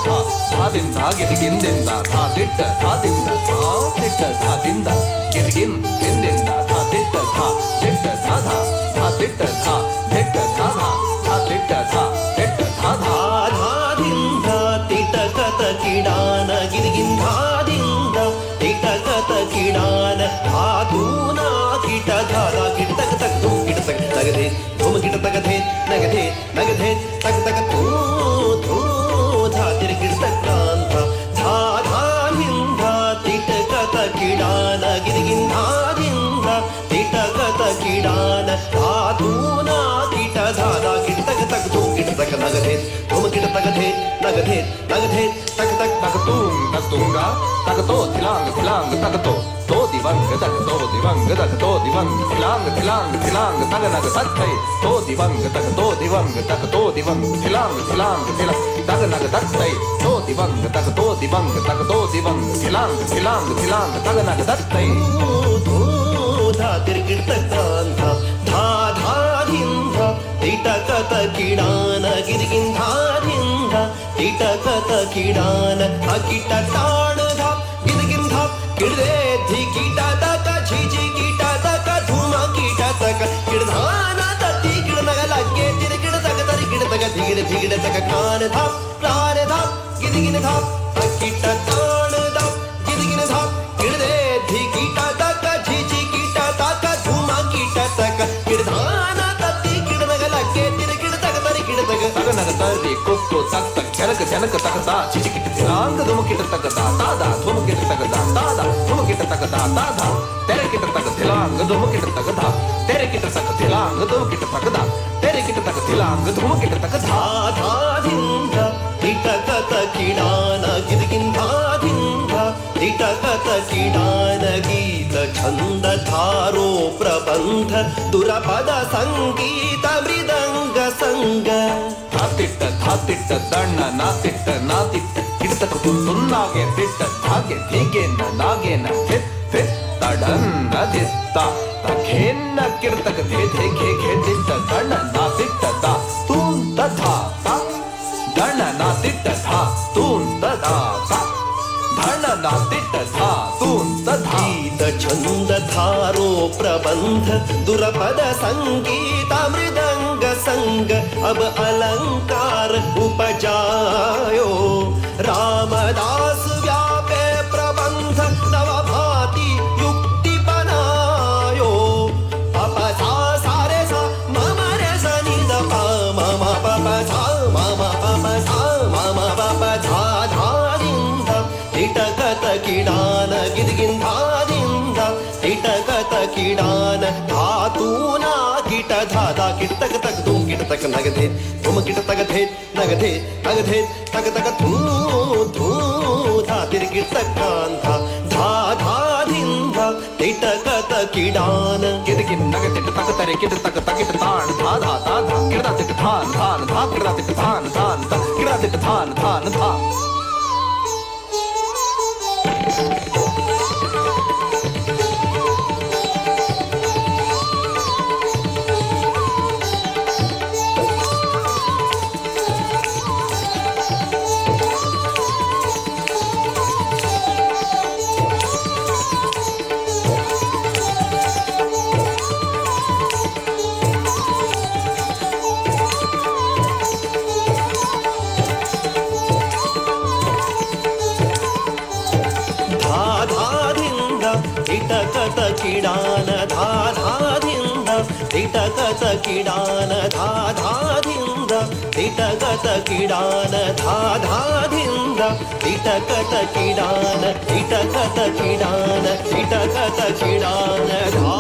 ಧಾ ಧಾದಿಂದ ಗಿರಿಗಿಂದಿಂದ ಧಾ ದಿಟ್ಟ ಧಾದಿಂದ ಧಾ ದಿಟ್ಟ ಧಾದಿಂದ ಗಿರಿಗಿನ್ ಗಿಂದಿಂದ ಧಾ ದಿಟ್ಟ ಧಾ ದಿಟ್ಟ ಧಾ ಧಾ ಧಾ ದಿಟ್ಟ ಧಾ ದಿಟ್ಟ ಧಾ ಧಾ ಧಾ ದಿಟ್ಟ ಧಾ ದಿಟ್ಟ ಧಾ ಧಾ ಧಾದಿಂದ ತಿಟಕತ ಕಿಡಾನ ಗಿರಿಗಿಂಧಾದಿಂದ ತಿಟಕತ ಕಿಡಾನ ಧಾತೂನ ಕಿಟ ಧಾರ ಕಿಟ ತಗ ತಗ ತೂ ಕಿಟ ತಗ ನಗದೆ ಧೂಮ ಕಿಟ ತಗಧೆ ನಗಧೆ ನಗಧೆ ತಗ ತಗ ತೂ ಥೂ ಧಾತಿರ ಕಿಟ ತಕ್ರಾಂತ ಧಾ ಧಾದಿಂದ ತಿಟಕತ ಕಿಡಾನ ಗಿರಿಗಿಂಧಾದಿಂದ ತಿಟಕತ ಕಿಡಾನ ಧಾತೂನ ಕಿಟ ಧಾರ ಕಿಟ ತಗ ತಗ ತೂ ಕಿಟ ತಗ ನಗಧೆ ಧೂಮ ಕಿಟ ತಗಧೆ ನಗಧೆ ನಗಧೆ ತಗ ತಗ ತಗ ತೂಂ ತಗ ತುಂಗ ತಗ ತೋ ಥಿಲಾಂಗ ಥಿಲಾಂಗ ತಗ ತೋ ತೋ ದಿವಂಗ ತಗ ತೋ ದಿವಂಗ ತಗ ತೋ ದಿವಂಗ ಥಿಲಾಂಗ ಥಿಲಾಂಗ ಥಿಲಾಂಗ ತಗ ನಗ ತತ್ತೈ ತೋ ದಿವಂಗ ತಗ ತೋ ದಿವಂಗ ತಗ ತೋ ದಿವಂಗ ಥಿಲಾಂಗ ಥಿಲಾಂಗ ಥಿಲಾಂಗ ತಗ ನಗ ತತ್ತೈ ತೋ ದಿವಂಗ ತಗ ತೋ ದಿವಂಗ ತಗ ತೋ ದಿವಂಗ ಥಿಲಾಂಗ ಥಿಲಾಂಗ ಥಿಲಾಂಗ ತಗ ನಗ ತತ್ತೈ ತೋ ಧಾ ತಿರ್ಗಿಡ ತಕ್ರಾಂತ ಧಾ ಧಾದಿಂದ ತಿಟಕತ ಕಿಡಾನ ಗಿರಿಗಿಂಧಾದಿಂದ ತಿಟಕತ ಕಿಡಾನ ಅಕಿಟ ತಾಣದ ಗಿರಿಗಿಂಧ ಕಿಡದೆ ಧಿ ಕೀಟ ತಕ ಝಿಜಿ ಕೀಟ ತಕ ಧೂಮ ಕೀಟ ತಕ ಕಿಡಧಾನ ತತ್ತಿ ಕಿಡನಗ ಲಗ್ಗೆ ತಿರುಗಿಡ ತಗ ತರಿ ಕಿಡ ತಗ ಧಿಗಿಡ ಧಿಗಿಡ ತಗ ಕಾನ ಧ ಪ್ರಾಣ ಧ ಗಿರಿಗಿನ ಧ ಅಕಿಟ ತಾಣದ ಗಿರಿಗಿನ ಧ ಕಿಡದೆ ಧಿ ಕೀಟ ತಕ ಝಿಜಿ ಕೀಟ ತಕ ಧೂಮ ಕೀಟ ತಕ ಕಿಡಧಾನ ತತ್ತಿ ಕಿಡನಗ ಲಗ್ಗೆ ತಿರುಗಿಡ ತಗ ತರಿ ಕಿಡ ತಗ ತಗ ನಗ ತರಿ ಕೊಟ್ಟು ತಕ್ ತಕ್ ಜನಕ ಜನಕ ತಗದ ಝಿಜಿ ಕಿಟ ತಿರಾಂಗ ಧೂಮ ಕಿಟ ತಗದ ತಾದ ಧೂಮ ಕಿಟ ತಗದ ತಾದ ಧೂಮ ಕಿಟ ತಗದ ತಾದ ತೆರೆ ಕಿಟ ತಗ ತಿಲಾಂಗ ಧೂಮ ಕಿಟ ತಗದ ತೆರೆ ಕಿಟ ತಗ ತಿಲಾಂಗ ಧೂಮ ಕಿಟ ತಗದ ತೆರೆ ಕಿಟ ತಗ ತಿಲಾಂಗ ಧೂಮ ಕಿಟ ತಗದ ಧಾದಿಂದ ತಿಟಕತ ಕಿಡಾನ ಗಿರಿಗಿಂಧಾದಿಂದ ತಿಟಕತ ಕಿಡಾನ ಗೀತ ಛಂದ ಧಾರೋ ಪ್ರಬಂಧ ದುರಪದ ಸಂಗೀತ ಮೃದಂಗ ಸಂಗ ಧಾತಿಟ್ಟ ದಣ್ಣ ನಾತಿಟ್ಟ ನಾತಿಟ್ಟ ಕಿಡತಕ ತುನ್ನಾಗೆ ತಿಟ್ಟ ಧಾಗೆ ಧೀಗೆನ್ನ ನಾಗೇನ ಥಿತ್ ಥಿತ್ ತಡನ್ನ ದಿತ್ತ ತಖೇನ್ನ ಕಿಡತಕ ಧೇ ಧೇ ಘೇ ಘೇ ದಿಟ್ಟ ದಣ್ಣ ನಾತಿಟ್ಟ ದ ತೂನ್ ತಧಾ ತ ದಣ್ಣ ನಾತಿಟ್ಟ ಧಾ ತೂನ್ ತಧಾ ತ ಧಣ್ಣ ನಾತಿಟ್ಟ ಧಾ ತೂನ್ ತಧಾ ಗೀತ ಛಂದ ಧಾರೋ ಪ್ರಬಂಧ ದುರಪದ ಸಂಗೀತ ಮೃದಂಗ ಸಂಗ अब अलंकार उपजायो रामदास व्यापे प्रबंध नवभाति युक्ति बनायो पप सा सारे सा मम रे सा नि द प मम पप सा मम पप सा मम पप धा धारिंद तिटकत किडान गिरिगिंधारिंद तिटकत किडान धातूना ಕಿಟ ಧಾದ ಕಿಟ ತಗ ತಗ ಧೂಮ್ ಕಿಟ ತಗ ನಗಧೆ ಧೂಮ ಕಿಟ ತಗಧೆ ನಗಧೆ ನಗಧೆ ತಗ ತಗ ಥೂ ಥೂ ಧಾ ತಿರುಗಿಟ ತಕ್ರಾಂತ ಧಾ ಧಾದಿಂದ ತಿಟಕತ ಕಿಡಾನ ಗಿರಿಗಿನ ನಗ ತಿಟ ತಗ ತರೆ ಕಿಟ ತಗ ತಗಿಟ ತಾಣ ಧಾ ಧಾ ಧಾ ಧಾ ಕಿಡ ತಿಟ ಧಾನ ಧಾನ ಧಾ ಕಿಡ ತಿಟ ಧಾನ ಧಾನ ಧಾ ಕಿಡ ತಿಟ ಧಾನ ಧಾನ ಧಾ ತಿಟಕತ ಕಿಡಾನ ಧಾಧಾದಿಂದ ತಿಟಕತ ಕಿಡಾನ ಧಾಧಾದಿಂದ ತಿಟಕತ ಕಿಡಾನ ಧಾಧಾದಿಂದ ತಿಟಕತ ಕಿಡಾನ ತಿಟಕತ ಕಿಡಾನ ತಿಟಕತ ಕಿಡಾನ ಧಾ